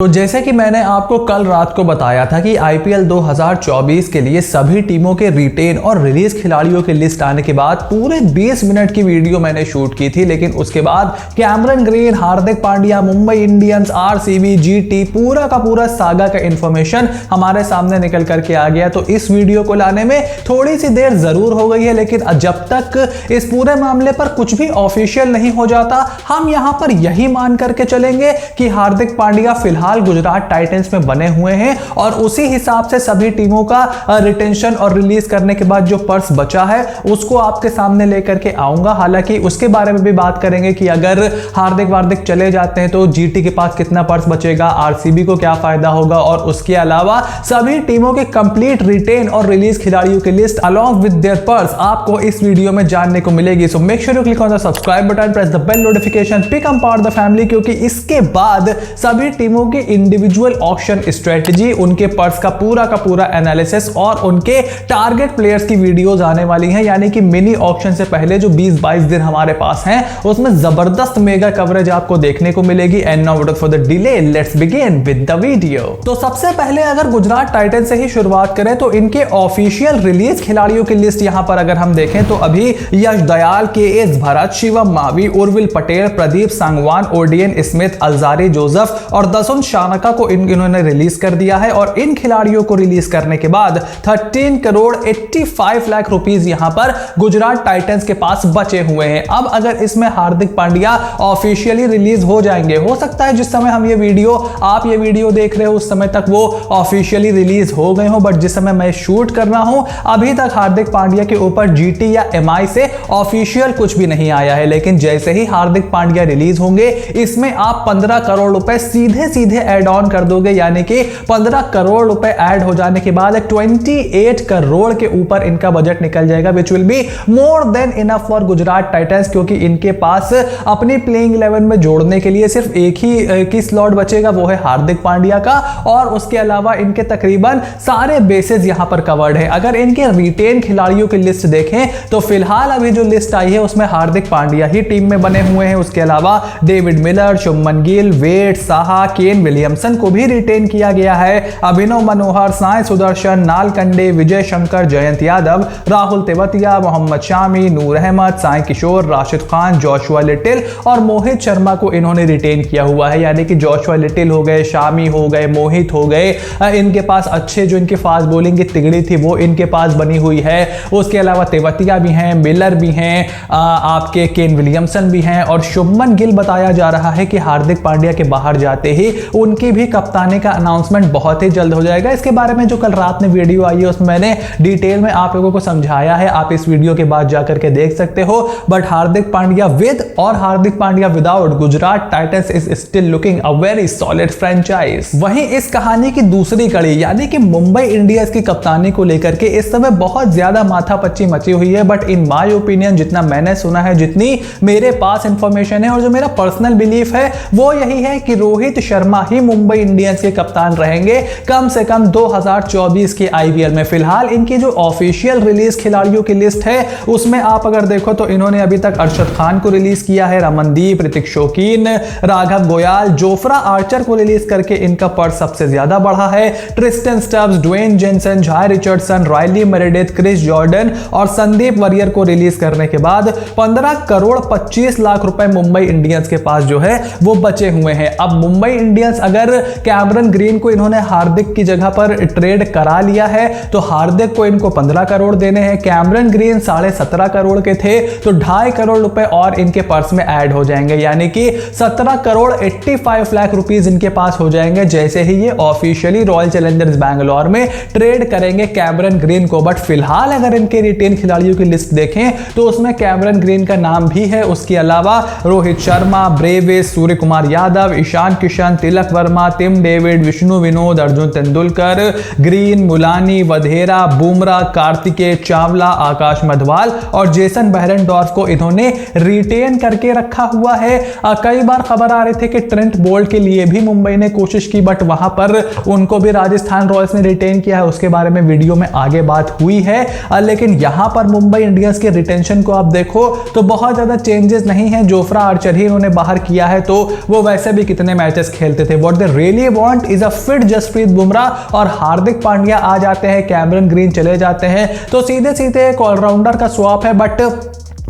तो जैसे कि मैंने आपको कल रात को बताया था कि आईपीएल 2024 के लिए सभी टीमों के रिटेन और रिलीज खिलाड़ियों की लिस्ट आने के बाद पूरे 20 मिनट की वीडियो मैंने शूट की थी, लेकिन उसके बाद Cameron Green, Hardik Pandya, Mumbai Indians, RCB, GT, पूरा का पूरा सागा का इंफॉर्मेशन हमारे सामने निकल करके आ गया। तो इस वीडियो को लाने में थोड़ी सी देर जरूर हो गई है, लेकिन जब तक इस पूरे मामले पर कुछ भी ऑफिशियल नहीं हो जाता, हम यहां पर यही मान करके चलेंगे कि हार्दिक पांड्या फिलहाल गुजरात टाइटंस में बने हुए हैं और उसी हिसाब से सभी टीमों का रिटेंशन और रिलीज करने के बाद जो पर्स बचा है उसको आपके सामने लेकर के आऊंगा। हालांकि उसके बारे में भी बात करेंगे कि अगर हार्दिक चले जाते हैं तो जीटी के पास कितना पर्स बचेगा, आरसीबी को क्या फायदा होगा, और उसके अलावा सभी टीमों के कंप्लीट रिटेन और रिलीज खिलाड़ियों की list along with their purse आपको इस वीडियो में जानने को मिलेगी। So make sure you click on the subscribe button, press the bell notification, become part of the family, क्योंकि इसके बाद सभी टीमों की इंडिविजुअल ऑक्शन स्ट्रेटजी, उनके पर्स का पूरा एनालिसिस और उनके टारगेट प्लेयर्स की वीडियोस आने वाली हैं। यानी कि मिनी ऑक्शन से पहले जो 20-22 दिन हमारे पास हैं उसमें जबरदस्त मेगा कवरेज आपको देखने को मिलेगी। And now without for the delay let's begin with the video. तो सबसे पहले अगर गुजरात टाइटंस से ही शुरुआत करें तो इनके ऑफिशियल रिलीज खिलाड़ियों की लिस्ट यहां पर अगर हम देखें तो अभी Yash Dayal, K S. Bharat, Shivam Mavi, Urvil Patel, Pradeep Sangwan, Odean Smith, Alzarri Joseph और दसुन शानका को इन्होंने रिलीज कर दिया है। और इन खिलाड़ियों को रिलीज करने के बाद 13 करोड़ 85 लाख रुपीस यहां पर गुजरात टाइटंस के पास बचे हुए हैं। अब अगर इसमें हार्दिक पांड्या ऑफिशियली रिलीज हो जाएंगे, हो सकता है जिस समय हम आप ये वीडियो देख रहे हो उस समय तक वो ऑफिशियली रिलीज हो गए हो, बट जिस समय मैं शूट कर रहा हूं अभी तक हार्दिक पांड्या के ऊपर जीटी या एमआई से ऑफिशियल कुछ भी नहीं आया है। लेकिन जैसे ही हार्दिक पांड्या रिलीज होंगे इसमें आप 15 करोड़ रुपए सीधे ऐड ऑन कर दोगे, यानी कि 15 करोड़ रुपए ऐड हो जाने के बाद 28 करोड़ के ऊपर इनका बजट निकल जाएगा, which will be more than enough for Gujarat Titans, क्योंकि इनके पास अपनी प्लेइंग 11 में जोड़ने के लिए सिर्फ एक ही की स्लॉट बचेगा, वो है हार्दिक पांड्या का, और उसके अलावा इनके तकरीबन सारे बेसेस यहां पर कवर्ड है। अगर इनके रिटेन खिलाड़ियों की लिस्ट देखें तो फिलहाल अभी जो लिस्ट आई है उसमें हार्दिक पांड्या ही टीम में बने हुए हैं। उसके अलावा डेविड मिलर, शुभमन गिल, वेड, साहा, केन विलियमसन को भी रिटेन किया गया है। अभिनव मनोहर, साई सुदर्शन, नालकंडे, विजय शंकर, जयंत यादव, राहुल तेवतिया, मोहम्मद शामी, नूर अहमद, साई किशोर, राशिद खान, जोशुआ लिटिल और मोहित शर्मा को इन्होंने रिटेन किया हुआ है। यानी कि जोशुआ लिटिल हो गए, शामी हो गए, मोहित हो गए, इनके पास अच्छे जो इनकी फास्ट बॉलिंग की तिगड़ी थी वो इनके पास बनी हुई है। उसके अलावा तेवतिया भी हैं, मिलर भी हैं, आपके केन विलियमसन भी हैं, और शुभमन गिल बताया जा रहा है कि हार्दिक पांड्या के बाहर जाते ही उनकी भी कप्तानी का अनाउंसमेंट बहुत ही जल्द हो जाएगा। इसके बारे में जो कल रात में वीडियो आई है उसमें मैंने डिटेल में आप लोगों को समझाया है, आप इस वीडियो के बाद जाकर के देख सकते हो। बट हार्दिक पांड्या विद और Hardik Pandya without Gujarat Titans is still looking a very solid franchise. वहीं इस कहानी की दूसरी कड़ी यानी कि मुंबई इंडियंस की कप्तानी को लेकर के इस समय बहुत ज्यादा माथापच्ची मची हुई है। बट इन माय ओपिनियन, जितना मैंने सुना है, जितनी मेरे पास इंफॉर्मेशन है और जो मेरा पर्सनल बिलीफ है वो यही है कि रोहित शर्मा ही मुंबई इंडियंस के कप्तान रहेंगे कम से कम 2024 के आईपीएल में। फिलहाल इनकी जो ऑफिशियल रिलीज खिलाड़ियों की लिस्ट है उसमें आप अगर देखो तो इन्होंने अभी तक अरशद खान को रिलीज किया है, रमनदीप, ऋतिक शोकीन, राघव गोयल, जोफ्रा आर्चर को रिलीज करके इनका पर्स सबसे ज्यादा बढ़ा है। Tristan Stubbs, Dwayne Jansen, Jhye Richardson, Riley Meredith, Chris Jordan और संदीप वरियर को रिलीज करने के बाद 15 करोड़ 25 लाख रुपए मुंबई इंडियंस के पास जो है वो बचे हुए हैं। अब मुंबई इंडियंस अगर कैमरन ग्रीन को इन्होंने हार्दिक की जगह पर ट्रेड करा लिया है तो हार्दिक को इनको 15 करोड़ देने हैं। कैमरन ग्रीन 17.5 करोड़ के थे तो 2.5 करोड़ रुपए और इनके पर्स में ऐड हो जाएंगे, यानी कि 17 करोड़ 85 लाख रुपीस इनके पास हो जाएंगे जैसे ही ये ऑफिशियली रॉयल चैलेंजर्स बैंगलोर में ट्रेड करेंगे कैमरन ग्रीन को। बट फिलहाल अगर इनके रिटेन खिलाड़ियों की लिस्ट देखें तो उसमें कैमरन ग्रीन का नाम भी है। उसके अलावा Rohit Sharma, Brevis, Surya Kumar Yadav, Ishan Kishan, Tilak Varma, Tim David, Vishnu Vinod, Arjun Tendulkar, Green, Mulani, Wadhera, Bumrah, Kartikeya, Chawla, Akash Madhwal और जेसन बेहरेनडॉर्फ को इन्होंने रिटेन करके रखा हुआ है। कई बार खबर आ रही थी कि ट्रेंट बोल्ट के लिए भी मुंबई ने कोशिश की, बट वहां पर उनको भी राजस्थान रॉयल्स ने रिटेन किया है, उसके बारे में वीडियो में आगे बात हुई है। लेकिन यहां पर मुंबई इंडियंस के रिटेंशन को आप देखो तो बहुत ज्यादा चेंजेस नहीं है। जोफ्रा आर्चर ही उन्होंने बाहर किया है, तो वो वैसे भी कितने मैचेस खेलते थे। What they really want is a fit Jasprit Bumrah और हार्दिक पांड्या आ जाते हैं, कैमरन ग्रीन चले जाते हैं, तो सीधे सीधे एक ऑलराउंडर का स्वैप है। बट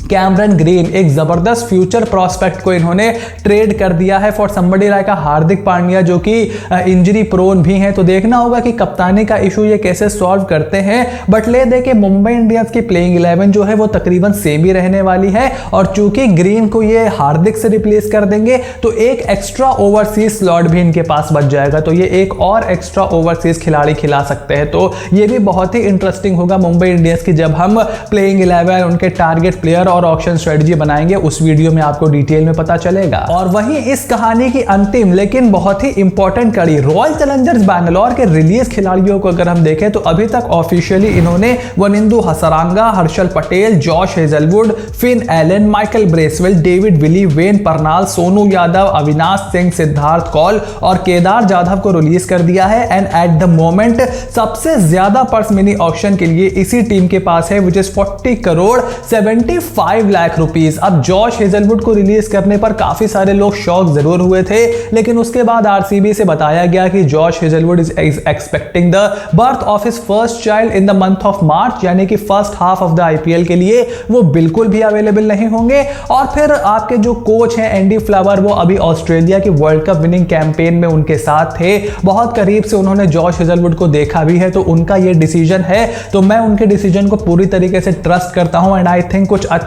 कैमरन ग्रीन एक जबरदस्त फ्यूचर प्रोस्पेक्ट को इन्होंने ट्रेड कर दिया है for somebody like Hardik Pandya जो कि इंजरी प्रोन भी हैं। तो देखना होगा कि कप्तानी का इशू ये कैसे सॉल्व करते हैं। बट ले दे के मुंबई इंडियंस की प्लेइंग 11 जो है वो तकरीबन सेम ही रहने वाली है, और चूंकि ग्रीन को ये हार्दिक से रिप्लेस कर देंगे तो एक एक्स्ट्रा ओवरसीज स्लॉट भी इनके पास बच जाएगा, तो ये एक और एक्स्ट्रा ओवरसीज खिलाड़ी खिला सकते हैं। तो ये भी बहुत ही इंटरेस्टिंग होगा मुंबई इंडियंस की जब हम प्लेइंग 11 उनके टारगेट प्लेयर और ऑक्शन स्ट्रेटजी बनाएंगे, उस वीडियो में आपको डिटेल में पता चलेगा। और वहीं इस कहानी की अंतिम लेकिन बहुत ही इंपॉर्टेंट कड़ी, रॉयल चैलेंजर्स बैंगलोर के रिलीज खिलाड़ियों को अगर हम देखें तो अभी तक ऑफिशियली इन्होंने Wanindu Hasaranga, Harshal Patel, Josh Hazlewood, Finn Allen, Michael Bracewell, David Willey, Wayne Parnell, Sonu Yadav, Avinash Singh, Siddharth Kaul और केदार जाधव को रिलीज कर दिया है। एंड एट द मोमेंट सबसे ज्यादा पर्स मिनी ऑक्शन के लिए इसी टीम के पास है, which is 40 crore 75 lakh rupees. अब जॉश हेजलवुड को रिलीज करने पर काफी सारे लोग शॉक जरूर हुए थे, लेकिन उसके बाद आरसीबी से बताया गया कि Josh Hazlewood is expecting the birth of his first child in the month of March, यानी कि first half of the IPL के लिए वो बिल्कुल भी अवेलेबल नहीं होंगे। और फिर आपके जो कोच हैं एंडी फ्लावर, वो अभी ऑस्ट्रेलिया की वर्ल्ड कप विनिंग कैंपेन में उनके साथ थे, बहुत करीब से उन्होंने जॉश हेजलवुड को देखा भी है, तो उनका ये डिसीजन है, तो मैं उनके डिसीजन को पूरी तरीके से ट्रस्ट करता हूं। एंड आई थिंक कुछ अच्छे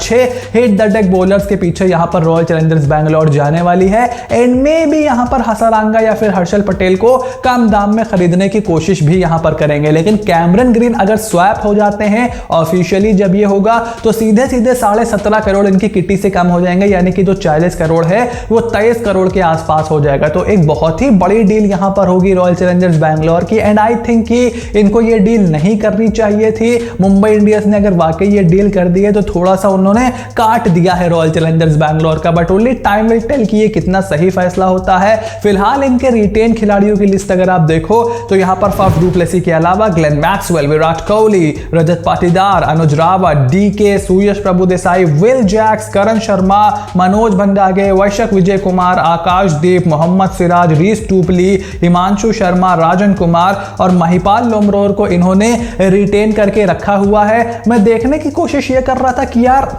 हिट द डेक बॉलर्स के पीछे यहां पर रॉयल चैलेंजर्स बैंगलोर जाने वाली है। एंड में भी यहां पर हसरंगा या फिर हर्षल पटेल को कम दाम में खरीदने की कोशिश भी यहां पर करेंगे, लेकिन कैमरन ग्रीन अगर स्वैप हो जाते हैं ऑफिशियली जब ये होगा तो सीधे सीधे 17.5 करोड़ इनकी किटी से कम हो जाएंगे, यानी कि जो 40 करोड़ है वो 23 करोड़ के आसपास हो जाएगा। तो एक बहुत ही बड़ी डील यहां पर होगी रॉयल चैलेंजर्स बैंगलोर की। एंड आई थिंक कि इनको ये डील नहीं करनी चाहिए थी। मुंबई इंडियंस ने अगर वाकई ये डील कर दी है तो थोड़ा सा उन्होंने काट दिया है रॉयल चैलेंजर्स बैंगलोर का, but only time will tell कि ये कितना सही फैसला होता है। फिलहाल इनके रिटेन खिलाड़ियों की लिस्ट अगर आप देखो तो यहां पर फाफ डू प्लेसी के अलावा Glenn Maxwell, Virat Kohli, Rajat Patidar, Anuj Rawat, DK, Suyash Prabhudessai, Will Jacks, Karn Sharma, Manoj Bhandage, Vyshak Vijay Kumar, Akashdeep, Mohammed Siraj, Reece Topley, Himanshu Sharma, Rajan Kumar और महिपाल लोमरोर को इन्होंने रिटेन करके रखा हुआ है। मैं देखने की कोशिश ये कर रहा था कि यार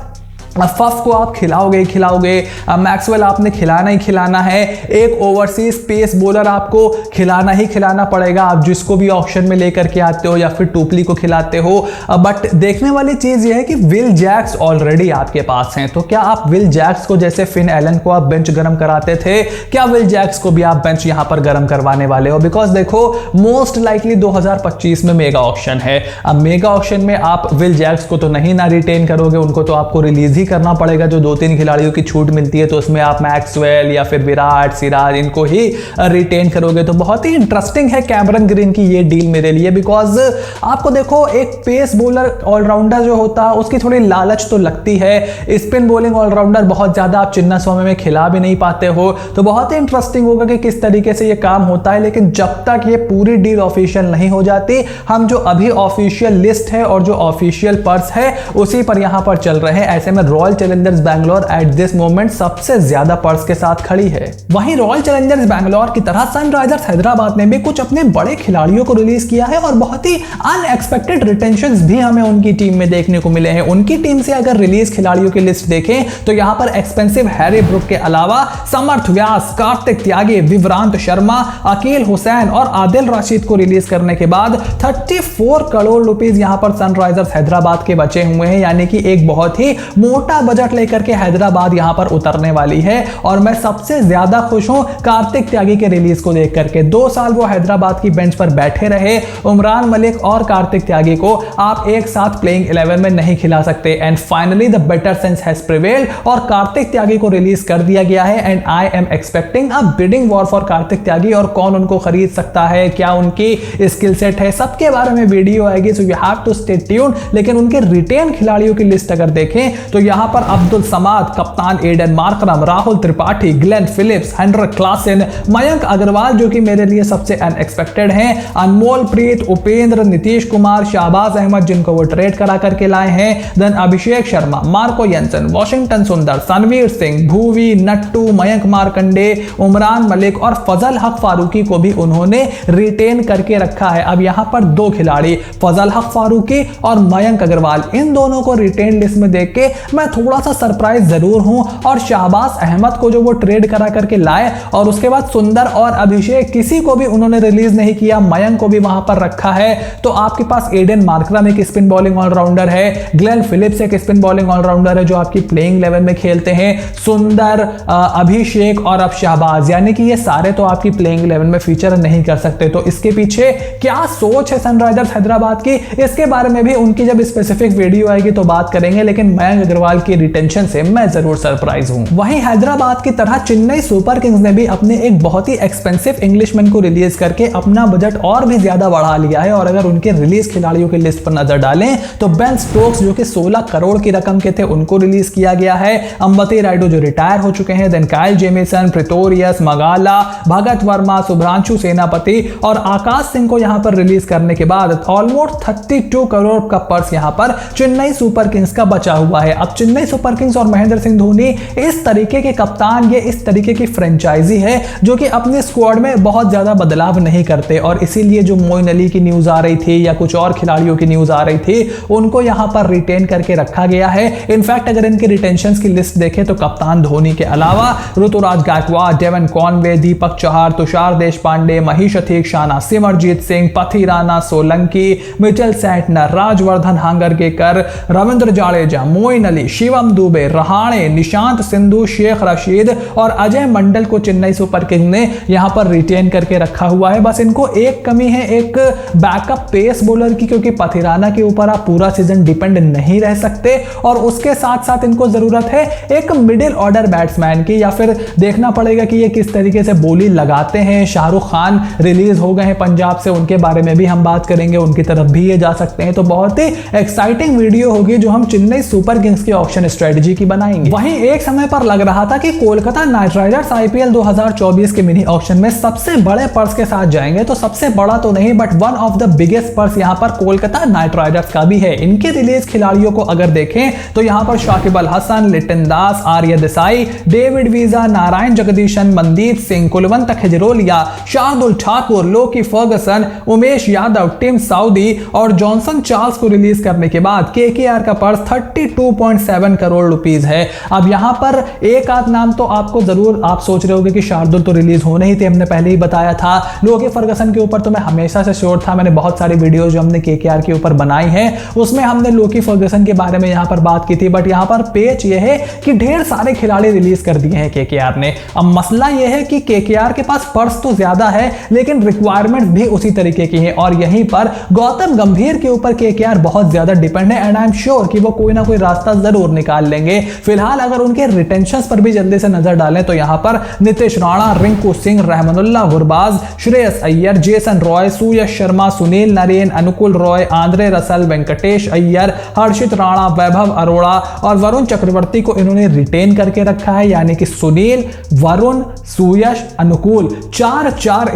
फफ को आप खिलाओगे, मैक्सवेल आपने खिलाना ही खिलाना है, एक ओवरसीज पेस बॉलर आपको खिलाना ही खिलाना पड़ेगा, आप जिसको भी ऑक्शन में लेकर के आते हो या फिर टूपली को खिलाते हो। बट देखने वाली चीज ये है कि विल जैक्स ऑलरेडी आपके पास हैं, तो क्या आप विल जैक्स को जैसे फिन एलन को आप बेंच गर्म कराते थे, क्या विल जैक्स को भी आप बेंच यहां पर गर्म करवाने वाले हो? बिकॉज देखो मोस्ट लाइकली 2025 में मेगा ऑक्शन है। अब मेगा ऑक्शन में आप विल जैक्स को तो नहीं ना रिटेन करोगे, उनको तो आपको रिलीज करना पड़ेगा। जो 2-3 खिलाड़ियों की छूट मिलती है तो उसमें आप मैक्सवेल या फिर विराट, सिराज इनको ही रिटेन करोगे। तो बहुत ही इंटरेस्टिंग है कैमरन ग्रीन की ये डील मेरे लिए, बिकॉज आपको देखो एक पेस बॉलर ऑलराउंडर जो होता है उसकी थोड़ी लालच तो लगती है, स्पिन बॉलिंग ऑलराउंडर बहुत ज्यादा आप चिन्ना स्वामी में खिला भी नहीं पाते हो। तो बहुत ही इंटरेस्टिंग होगा कि किस तरीके से ये काम होता है, लेकिन जब तक ये पूरी डील ऑफिशियल नहीं हो जाती, हम जो अभी ऑफिशियल लिस्ट है और जो ऑफिशियल पर्स है उसी पर यहां पर चल रहे हैं। ऐसे में royal Challengers Bangalore at this moment सबसे ज्यादा पर्स के साथ खड़ी है। वहीं रॉयल चैलेंजर्स बैंगलोर की तरह सनराइजर्स हैदराबाद ने भी कुछ अपने बड़े खिलाड़ियों को रिलीज किया है और बहुत ही अनएक्सपेक्टेड रिटेंशंस भी हमें उनकी टीम में देखने को मिले हैं। उनकी टीम से अगर रिलीज खिलाड़ियों की लिस्ट देखें तो यहां पर एक्सपेंसिव हैरी ब्रुक के अलावा समर्थ व्यास, कार्तिक त्यागी, विवरांत शर्मा, अकील हुसैन और आदिल रशीद को रिलीज करने के बाद 34 करोड़ रुपीस यहां पर सनराइजर्स हैदराबाद के बचे हुए हैं, यानी कि एक बहुत ही मोटा बजट लेकर के हैदराबाद यहां पर उतरने वाली है। और मैं सबसे ज्यादा खुश हूं कार्तिक त्यागी के रिलीज को देख करके। 2 साल वो हैदराबाद की बेंच पर बैठे रहे, उमरान मलिक और कार्तिक त्यागी को आप एक साथ प्लेइंग 11 में नहीं खिला सकते। And finally the better sense has prevailed और कार्तिक त्यागी को रिलीज कर दिया गया है। And I am expecting a bidding war for Kartik Tyagi, और कौन उनको खरीद सकता है, क्या उनकी स्किल सेट है, सबके बारे में वीडियो आएगी, so you have to stay tuned. लेकिन उनके रिटेन खिलाड़ियों की लिस्ट अगर देखें तो यहाँ पर अब्दुल समाद, कप्तान Aiden Markram, Rahul Tripathi, Glenn Phillips, Heinrich Klaasen, Mayank Agarwal जो कि मेरे लिए सबसे अनएक्सपेक्टेड हैं, अनमोल प्रीत, उपेंद्र, नीतीश कुमार, शाहबाज अहमद जिनको वो ट्रेड करा करके लाए हैं, then Abhishek Sharma, Marco Jansen, Washington सुंदर, सनवीर सिंह, भूवी, नट्टू, मयंक मार्कंडे, उमरान मलिक और फजल हक फारूकी को भी उन्होंने रिटेन करके रखा है। अब यहां पर दो खिलाड़ी फजल हक फारूकी और मयंक अग्रवाल, इन दोनों को रिटेन लिस्ट में देख के मैं थोड़ा सा सरप्राइज जरूर हूं। और शाहबाज अहमद को जो वो ट्रेड करा करके लाए और उसके बाद सुंदर और अभिषेक किसी को भी उन्होंने रिलीज नहीं किया, मयंक को भी वहां पर रखा है। तो आपके पास एडन मार्करम एक स्पिन बॉलिंग ऑलराउंडर है, ग्लेन फिलिप्स एक स्पिन बॉलिंग ऑलराउंडर है जो आपकी प्लेइंग लेवल में खेलते हैं, सुंदर, अभिषेक और अब शाहबाज, यानी कि ये सारे तो आपकी प्लेइंग लेवल में फीचर नहीं कर सकते। तो इसके पीछे क्या सोच है सनराइजर्स हैदराबाद की, इसके बारे में भी उनकी जब स्पेसिफिक वीडियो आएगी तो बात करेंगे, लेकिन मयंक अग्रवाल की रिटेंशन से मैं जरूर सरप्राइज हूं। वहीं हैदराबाद की तरह चेन्नई सुपर किंग्स ने भी अपने एक बहुत ही एक्सपेंसिव इंग्लिशमैन को रिलीज करके अपना बजट और भी ज्यादा बढ़ा लिया है। और अगर उनके रिलीज खिलाड़ियों की लिस्ट पर नजर डालें तो बेन स्टोक्स जो कि 16 करोड़ की रकम के थे उनको रिलीज किया गया है, अंबती रायडू जो रिटायर हो चुके हैं, then Kyle Jamieson, Pretorius, Magala, Bhagat Varma, Shubhranshu Senapati और आकाश सिंह को यहां पर रिलीज करने के बाद ऑलमोस्ट 32 करोड़ का पर्स यहां पर चेन्नई सुपर किंग्स का बचा हुआ है। अब चेन्नई सुपर किंग्स और महेंद्र सिंह धोनी इस तरीके के कप्तान, ये इस तरीके की फ्रेंचाइजी है जो कि अपने स्क्वाड में बहुत ज्यादा बदलाव नहीं करते, और इसीलिए जो मोइन अली की न्यूज आ रही थी या कुछ और खिलाड़ियों की न्यूज आ रही थी उनको यहां पर रिटेन करके रखा गया है। इनफैक्ट अगर इनके रिटेंशंस की लिस्ट देखें तो कप्तान धोनी के अलावा ऋतुराज गायकवाड, डेवन कॉनवे, दीपक चहार, तुषार देशपांडे, महीश अथीक, शाना सिमरजीत सिंह, पथी राणा सोलंकी, मिचेल सैंटनर, राजवर्धन हांगरगेकर, रविंद्र जाडेजा, मोइन अली, शिवम दुबे, रहाणे, निशांत सिंधु, शेख रशीद और अजय मंडल को चेन्नई सुपर किंग्स ने यहां पर रिटेन करके रखा हुआ है। बस इनको एक कमी है एक बैकअप पेस बॉलर की, क्योंकि पथिराना के ऊपर आप पूरा सीजन डिपेंड नहीं रह सकते, और उसके साथ साथ इनको जरूरत है एक मिडिल ऑर्डर बैट्समैन की, या फिर देखना पड़ेगा कि ये किस तरीके से बोली लगाते हैं। शाहरुख खान रिलीज हो गए हैं पंजाब से, उनके बारे में भी हम बात करेंगे, उनकी तरफ भी ये जा सकते हैं। तो बहुत ही एक्साइटिंग वीडियो होगी जो हम चेन्नई सुपर किंग्स की ऑक्शन स्ट्रेटजी की बनाएंगे। वहीं एक समय पर लग रहा था कि कोलकाता नाइट राइडर्स आईपीएल 2024 के मिनी ऑक्शन में सबसे बड़े पर्स के साथ जाएंगे, तो सबसे बड़ा तो नहीं but one of the biggest purse यहां पर कोलकाता नाइट राइडर्स का भी है। इनके रिलीज खिलाड़ियों को अगर देखें तो यहां पर Shakib Al Hasan, Liton Das, Arya Desai, David Wiese, Narayan Jagadeesan, Mandeep Singh, Kulwant Khejroliya, Shardul Thakur, Lockie Ferguson, Umesh Yadav, Tim Southee और जॉनसन चार्ल्स को रिलीज करने के बाद केकेआर का पर्स 32.7 करोड़ रुपीस है। अब यहां पर एक आध नाम तो आपको जरूर आप सोच रहे होंगे कि शार्दुल तो रिलीज होने ही थे, हमने पहले ही बताया था। लोकी फर्गसन के ऊपर तो मैं हमेशा से श्योर था, मैंने बहुत सारी वीडियोस जो हमने केकेआर के ऊपर बनाई हैं उसमें हमने लोकी फर्गसन के बारे में यहां पर बात की थी, बट यहां पर पेच यह है कि ढेर सारे खिलाड़ी रिलीज कर दिए हैं केकेआर ने। अब मसला यह है कि केकेआर के पास पर्स तो ज्यादा है लेकिन रिक्वायरमेंट भी उसी तरीके की है, और यहीं पर गौतम गंभीर के ऊपर केकेआर बहुत ज्यादा डिपेंड है, एंड आई एम श्योर कि वो कोई ना कोई रास्ता जरूर निकाल लेंगे। फिलहाल अगर उनके रिटेंशंस पर भी जल्दी से नजर डालें तो यहां पर नीतीश राणा, रिंकू सिंह, रहमानुल्लाह गुरबाज, श्रेयस अय्यर, जेसन रॉय, सुयश शर्मा, सुनील नरेन, अनुकुल रॉय, आंद्रे रसल, वेंकटेश अय्यर, हर्षित राणा, वैभव अरोड़ा और वरुण चक्रवर्ती को इन्होंने रिटेन करके रखा है, यानी कि सुनील, वरुण, सुयश, अनुकूल 4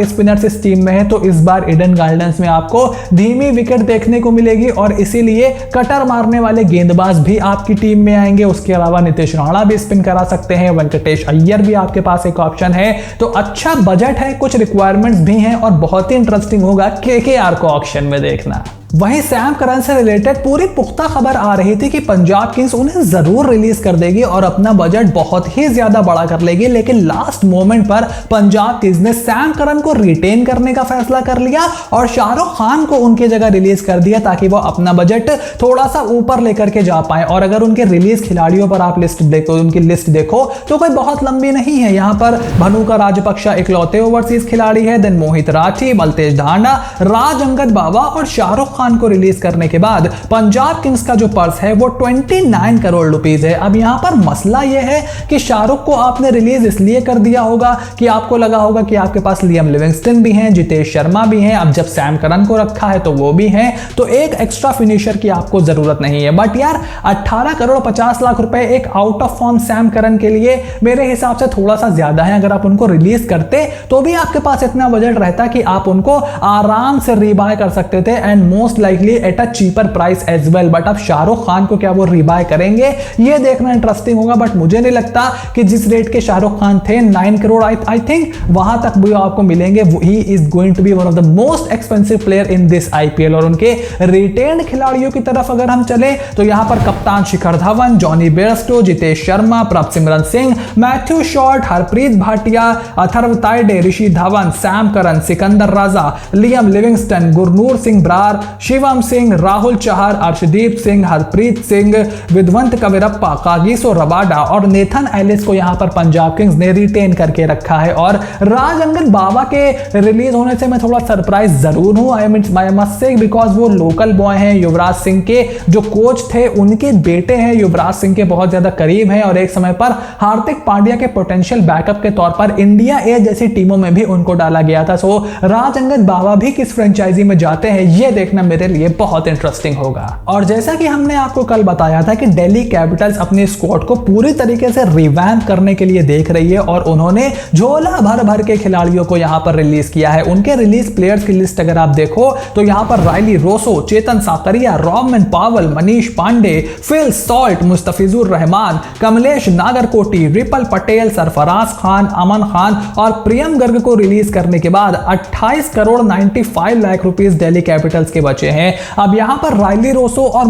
स्पिनर्स इस टीम में है। तो इस बार ईडन गार्डन्स में आपको धीमी विकेट देखने को मिलेगी और इसीलिए कटर मारने वाले गेंदबाज भी आपकी टीम में आएंगे। उसके अलावा नीतीश राणा भी स्पिन करा सकते हैं, वेंकटेश अय्यर भी आपके पास एक ऑप्शन है। तो अच्छा बजट है, कुछ रिक्वायरमेंट्स भी हैं और बहुत ही इंटरेस्टिंग होगा केकेआर को ऑक्शन में देखना। वहीं सैम करन से रिलेटेड पूरी पुख्ता खबर आ रही थी कि पंजाब किंग्स उन्हें जरूर रिलीज कर देगी और अपना बजट बहुत ही ज्यादा बड़ा कर लेगी, लेकिन लास्ट मोमेंट पर पंजाब किंग्स ने सैम करन को रिटेन करने का फैसला कर लिया और शाहरुख खान को उनकी जगह रिलीज कर दिया ताकि वो अपना बजट थोड़ा सा ऊपर लेकर के जा पाए। और अगर उनके रिलीज खिलाड़ियों पर आप लिस्ट देखो, उनकी लिस्ट देखो तो कोई बहुत लंबी नहीं है। यहां पर भनुका राजपक्षा इकलौते ओवरसीज खिलाड़ी है, देन मोहित राठी, मलतेज ढांडा, राज अंगद बाबा और शाहरुख खान को रिलीज करने के बाद पंजाब किंग्स का जो पर्स है वो 29 करोड़ रुपीस है। अब यहां पर मसला यह है कि शाहरुख को आपने रिलीज इसलिए कर दिया होगा कि आपको लगा होगा कि आपके पास लियम लिविंगस्टन भी हैं, जितेश शर्मा भी हैं, अब जब सैम करन को रखा है तो वो भी हैं, तो एक एक्स्ट्रा फिनिशर की आपको जरूरत नहीं है। बट यार 18 करोड़ 50 लाख रुपए एक out of form Sam Curran के लिए मेरे हिसाब से थोड़ा सा ज्यादा है। अगर आप उनको रिलीज करते तो भी आपके पास इतना बजट रहता कि आप उनको आराम से रीबाय कर सकते थे and most likely at a cheaper price as well. But अब शाहरुख खान को क्या वो रीबाय करेंगे, ये देखना इंटरेस्टिंग होगा। बट मुझे नहीं लगता कि जिस रेट के शाहरुख खान थे 9 करोड़ आई थिंक वहां तक भी आपको मिलेंगे। He is going to be one of the most expensive player in this IPL. और उनके रिटेन्ड खिलाड़ियों की तरफ अगर हम चले तो यहां पर कप्तान Shikhar Dhawan, Jonny Bairstow, Jitesh Sharma, Prabhsimran Singh, Matthew Short, Harpreet Bhatia, Atharva Taide, Rishi Dhawan, Sam Curran, Sikandar Raza, Liam Livingstone, Gurnoor Singh Brar, Shivam Singh, Rahul Chahar, Arshdeep Singh, Harpreet Singh, विध्वंत कविरप्पा, कागिसो रबाडा और नेथन एलिस को यहां पर पंजाब किंग्स ने रिटेन करके रखा है। और राज अंगद बाबा के रिलीज होने से मैं थोड़ा सरप्राइज जरूर हूं। आई मस्ट से बिकॉज वो लोकल बॉय हैं, युवराज सिंह के जो कोच थे उनके बेटे हैं, युवराज सिंह के बहुत ज्यादा करीब हैं और एक समय पर हार्दिक पांड्या के पोटेंशियल बैकअप के तौर पर इंडिया ए जैसी टीमों में भी उनको डाला गया था। सो राज अंगद बाबा भी किस फ्रेंचाइजी में जाते हैं ये देखना मेरे लिए बहुत इंटरेस्टिंग होगा। और जैसा कि हमने आपको कल बताया था कि दिल्ली कैपिटल्स अपने स्क्वाड को पूरी तरीके से रिवैम्प करने के लिए देख रही है और उन्होंने झोला भर भर के खिलाड़ियों को यहां पर रिलीज किया है। उनके रिलीज प्लेयर्स की लिस्ट अगर आप देखो तो यहां पर Rilee Rossouw, Chetan Sakariya, Rovman Powell, Manish Pandey, Phil Salt, Mustafizur Rahman, Kamlesh Nagarkoti, Ripal Patel, Sarfaraz Khan, Aman Khan और प्रियम गर्ग को रिलीज करने के बाद 28 करोड़ 95 लाख रुपीस दिल्ली कैपिटल्स के बचे हैं। अब यहां पर रायली रोसो और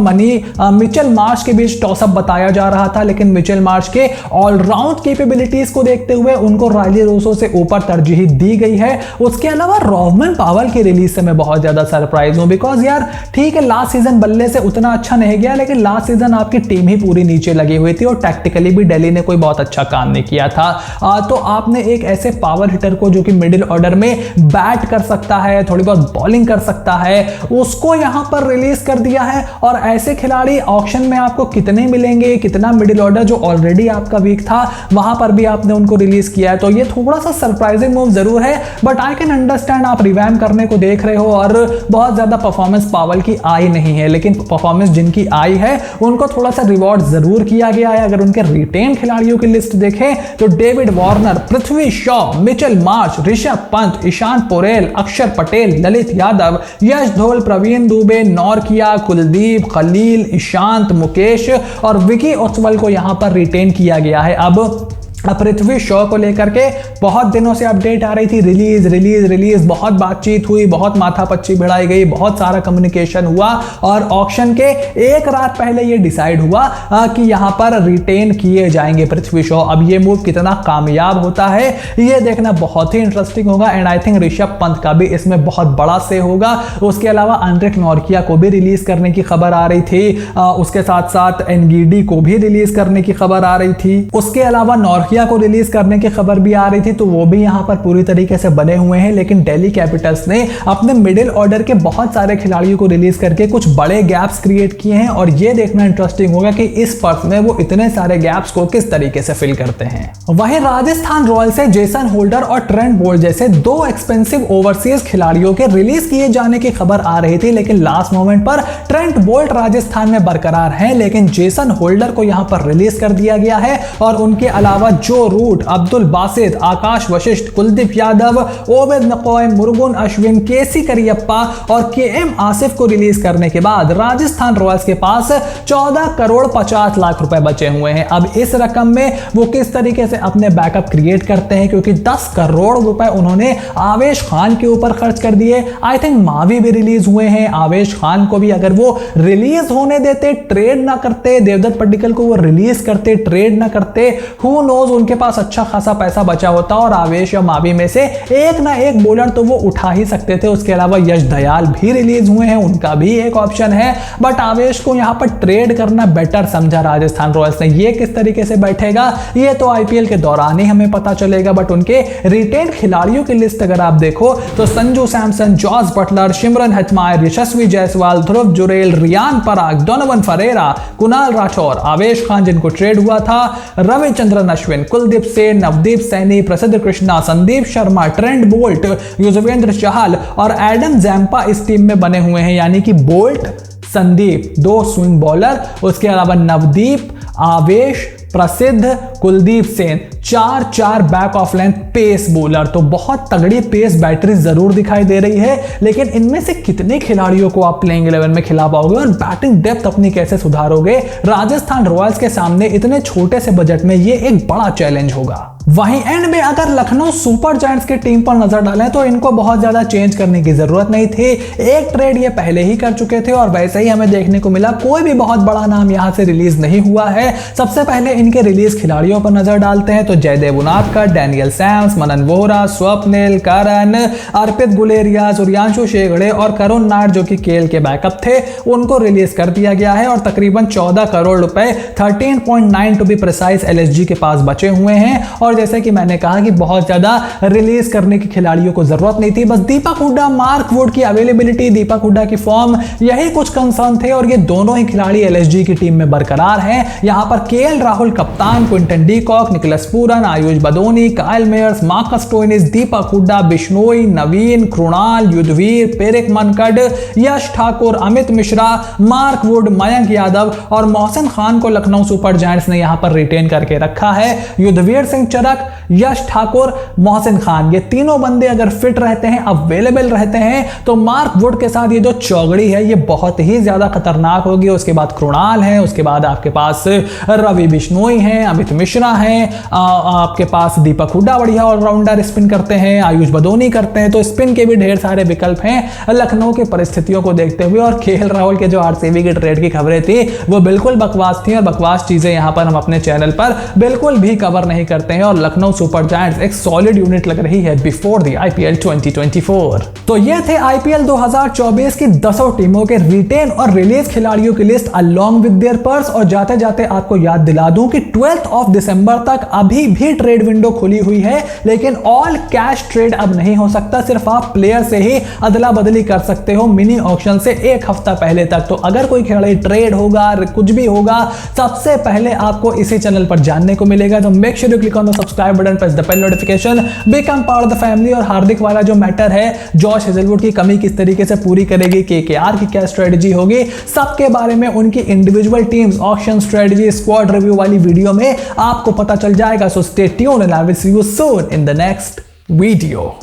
मिचेल मार्श के बीच टॉसअप बताया जा रहा था, लेकिन मिचेल मार्श के ऑलराउंड कैपेबिलिटीज को देखते हुए उनको रायली रोसो से ऊपर तरजीह दी गई है। उसके अलावा रॉबमन पावल की रिलीज से मैं बहुत ज्यादा सरप्राइज हूं बिकॉज यार ठीक है लास्ट सीजन बल्ले से उतना अच्छा नहीं गया, लेकिन लास्ट सीजन आपकी टीम ही पूरी नीचे लगी हुई थी और टैक्टिकली भी दिल्ली ने कोई बहुत अच्छा काम नहीं किया था। तो आपने एक ऐसे पावर हिटर को जो कि मिडिल ऑर्डर में बैट कर सकता है, थोड़ी बहुत बॉलिंग कर सकता है, उसको यहां पर रिलीज कर दिया है। और ऐसे खिलाड़ी ऑक्शन में आपको कितने मिलेंगे, कितना मिडिल ऑर्डर जो ऑलरेडी आपका वीक था वहां पर भी आपने उनको रिलीज किया है, तो ये थोड़ा सा सरप्राइजिंग मूव जरूर है। बट आई कैन अंडरस्टैंड आप रिवैम्प करने को देख रहे हो और बहुत ज्यादा परफॉर्मेंस पावल की आई नहीं है, लेकिन परफॉर्मेंस जिनकी आई है उनको थोड़ा सा रिवॉर्ड जरूर किया गया है। अगर उनके रिटेन खिलाड़ियों की लिस्ट देखें तो David Warner, Prithvi Shaw, Mitchell Marsh, Rishabh Pant, Ishan Porel, अक्षर पटेल, ललित यादव, यश धोल, प्रवीण दुबे, नौरकिया, कुलदीप, खलील, ईशांत, मुकेश और विकी ओसवाल को यहां पर रिटेन किया गया है। अब पृथ्वी शॉ को लेकर के बहुत दिनों से अपडेट आ रही थी, रिलीज, बहुत बातचीत हुई, बहुत माथापच्ची भिड़ाई गई, बहुत सारा कम्युनिकेशन हुआ और ऑक्शन के एक रात पहले ये डिसाइड हुआ कि यहां पर रिटेन किए जाएंगे पृथ्वी शॉ। अब ये मूव कितना कामयाब होता है ये देखना बहुत ही इंटरेस्टिंग होगा and I think Rishabh Pant का भी इसमें बहुत बड़ा से होगा। उसके अलावा एंड्रिक नॉर्किया को भी रिलीज करने की खबर आ रही थी, उसके साथ साथ एनगीडी को भी रिलीज करने की खबर आ रही थी, उसके अलावा नॉर्किया को रिलीज करने की खबर भी आ रही थी, तो वो भी यहां पर पूरी तरीके से बने हुए हैं। लेकिन दिल्ली कैपिटल्स ने अपने मिडिल ऑर्डर के बहुत सारे खिलाड़ियों को रिलीज करके कुछ बड़े गैप्स क्रिएट किए हैं और ये देखना इंटरेस्टिंग होगा कि इस पर्स में वो इतने सारे गैप्स को किस तरीके से फिल करते हैं। वहीं राजस्थान रॉयल्स से जेसन होल्डर और ट्रेंट बोल्ट जैसे दो एक्सपेंसिव ओवरसीज खिलाड़ियों के रिलीज किए जाने की खबर आ रही थी, लेकिन लास्ट मोमेंट पर ट्रेंट बोल्ट राजस्थान में बरकरार हैं, लेकिन जेसन होल्डर को यहां पर रिलीज कर दिया गया है। और उनके अलावा जो रूट, अब्दुल बासित, आकाश वशिष्ठ, कुलदीप यादव, ओवेद नकोय, मुरुगन अश्विन, केसी करियप्पा और केएम आसिफ को रिलीज करने के बाद राजस्थान रॉयल्स के पास 14 करोड़ 50 लाख रुपए बचे हुए हैं। अब इस रकम में वो किस तरीके से अपने बैकअप क्रिएट करते हैं, क्योंकि 10 करोड़ रुपए उन्होंने आवेश खान के ऊपर खर्च कर दिए। आई थिंक मावी भी रिलीज हुए हैं, आवेश खान को भी अगर वो रिलीज होने देते, ट्रेड ना करते, देवदत्त पड्डीकल को वो रिलीज करते, ट्रेड ना करते, हु नोज उनके पास अच्छा खासा पैसा बचा होता और आवेश या मावी में से एक ना एक बॉलर तो वो उठा ही सकते थे। उसके अलावा यश दयाल भी रिलीज हुए हैं, उनका भी एक ऑप्शन है, बट आवेश को यहां पर ट्रेड करना बेटर समझा राजस्थान रॉयल्स ने। ये किस तरीके से बैठेगा ये तो आईपीएल के दौरान ही हमें पता चलेगा, बट उनके रिटेन खिलाड़ियों की लिस्ट अगर आप देखो तो Sanju Samson, Jos Buttler, Shimron Hetmyer, Yashasvi Jaiswal, Dhruv Jurel, Riyan Parag, Donovan Ferreira, Kunal Rathour, Avesh Khan जिनको ट्रेड हुआ था, रविचंद्रन अश्विन, कुलदीप सेन, नवदीप सैनी, प्रसिद्ध कृष्णा, संदीप शर्मा, ट्रेंट बोल्ट, युजवेंद्र चहल और एडम जैम्पा इस टीम में बने हुए हैं। यानी कि बोल्ट, संदीप 2 स्विंग बॉलर, उसके अलावा Navdeep, Avesh, Prasidh, Kuldeep Sen 4 back of length pace bowler. तो बहुत तगड़ी पेस बैटरी जरूर दिखाई दे रही है, लेकिन इनमें से कितने खिलाड़ियों को आप प्लेइंग 11 में खिला पाओगे और बैटिंग डेप्थ अपनी कैसे सुधारोगे? राजस्थान रॉयल्स के सामने इतने छोटे से बजट में ये एक बड़ा चैलेंज होगा। वहीं एंड में अगर लखनऊ सुपर जायंट्स की टीम पर नजर डालें तो इनको बहुत ज्यादा चेंज करने की जरूरत नहीं थी। एक ट्रेड ये पहले ही कर चुके थे और वैसे ही हमें देखने को मिला, कोई भी बहुत बड़ा नाम यहां से रिलीज नहीं हुआ है। सबसे पहले इनके रिलीज खिलाड़ियों पर नजर डालते हैं तो जयदेव उनादकर, डैनियल सैम्स, मनन वोहरा, स्वप्निल, करण, अर्पित गुलेरिया, सूर्यांशु शेगड़े और करुण नायर जो कि केएल के बैकअप थे, उनको रिलीज कर दिया गया है और तकरीबन 14 करोड़ रुपए 13.9 टू बी प्रिसाइज एलएसजी के पास बचे हुए हैं। और जैसे कि मैंने कहा कि बहुत ज्यादा रिलीज करने की खिलाड़ियों को जरूरत नहीं थी, बस दीपक हुड्डा, मार्क वुड की अवेलेबिलिटी, दीपक हुड्डा की फॉर्म, यही कुछ कंसर्न थे और ये दोनों ही खिलाड़ी एलएसजी की टीम में बरकरार हैं। यहां पर केएल राहुल कप्तान, Quinton de Kock, Nicholas Pooran, Ayush Badoni, Kyle Mayers, Marcus Stoinis, Deepak Hooda, Bishnoi, Naveen, Krunal, Yudhvir, Prerak Mankad, Yash Thakur, Amit Mishra, Mark Wood, Mayank Yadav और मोहसिन खान को लखनऊ सुपर जायंट्स ने यहां पर रिटेन करके रखा है। युद्धवीर सिंह चरक, यश ठाकुर, मोहसिन खान, ये तीनों बंदे अगर फिट रहते हैं, अवेलेबल रहते हैं तो मार्क वुड के साथ ये जो चौगड़ी है ये बहुत ही ज्यादा खतरनाक होगी। उसके बाद कृणाल है, उसके बाद आपके पास रवि बिश्नोई हैं, अमित मिश्रा हैं, आपके पास दीपक हुड्डा बढ़िया ऑलराउंडर स्पिन करते हैं, आयुष बदोनी करते हैं, तो स्पिन के भी ढेर सारे विकल्प हैं लखनऊ की परिस्थितियों को देखते हुए। और केएल राहुल के जो आरसीबी की ट्रेड की खबरें थी वो बिल्कुल बकवास थी और बकवास चीजें यहां पर हम अपने चैनल पर बिल्कुल भी कवर नहीं करते हैं और लखनऊ सुपर जायंट्स एक सॉलिड यूनिट लग रही है बिफोर द आईपीएल 2024। तो ये थे आईपीएल 2024 की 10 टीमों के रिटेन और रिलीज खिलाड़ियों की list along with their purse. और जाते जाते आपको याद दिला दूं कि 12 दिसंबर तक अभी भी ट्रेड विंडो खुली हुई है, लेकिन ऑल कैश ट्रेड अब नहीं हो सकता, सिर्फ आप प्लेयर से ही अदला बदली कर सकते हो मिनी ऑक्शन से एक हफ्ता पहले तक। तो अगर कोई खिलाड़ी ट्रेड होगा, कुछ भी होगा, सबसे पहले आपको इसी चैनल पर जानने को मिलेगा। तो make sure you click on the subscribe button, press the bell notification, become part of the family. और हार्दिक वाला जो मैटर है, जॉश हेजलवुड की कमी किस तरीके से पूरी करेगी, केकेआर की क्या स्ट्रेटजी होगी, सबके बारे में उनकी individual teams, auction strategy, squad review वाली वीडियो में आपको पता चल जाएगा। So stay tuned and I will see you soon in the next video.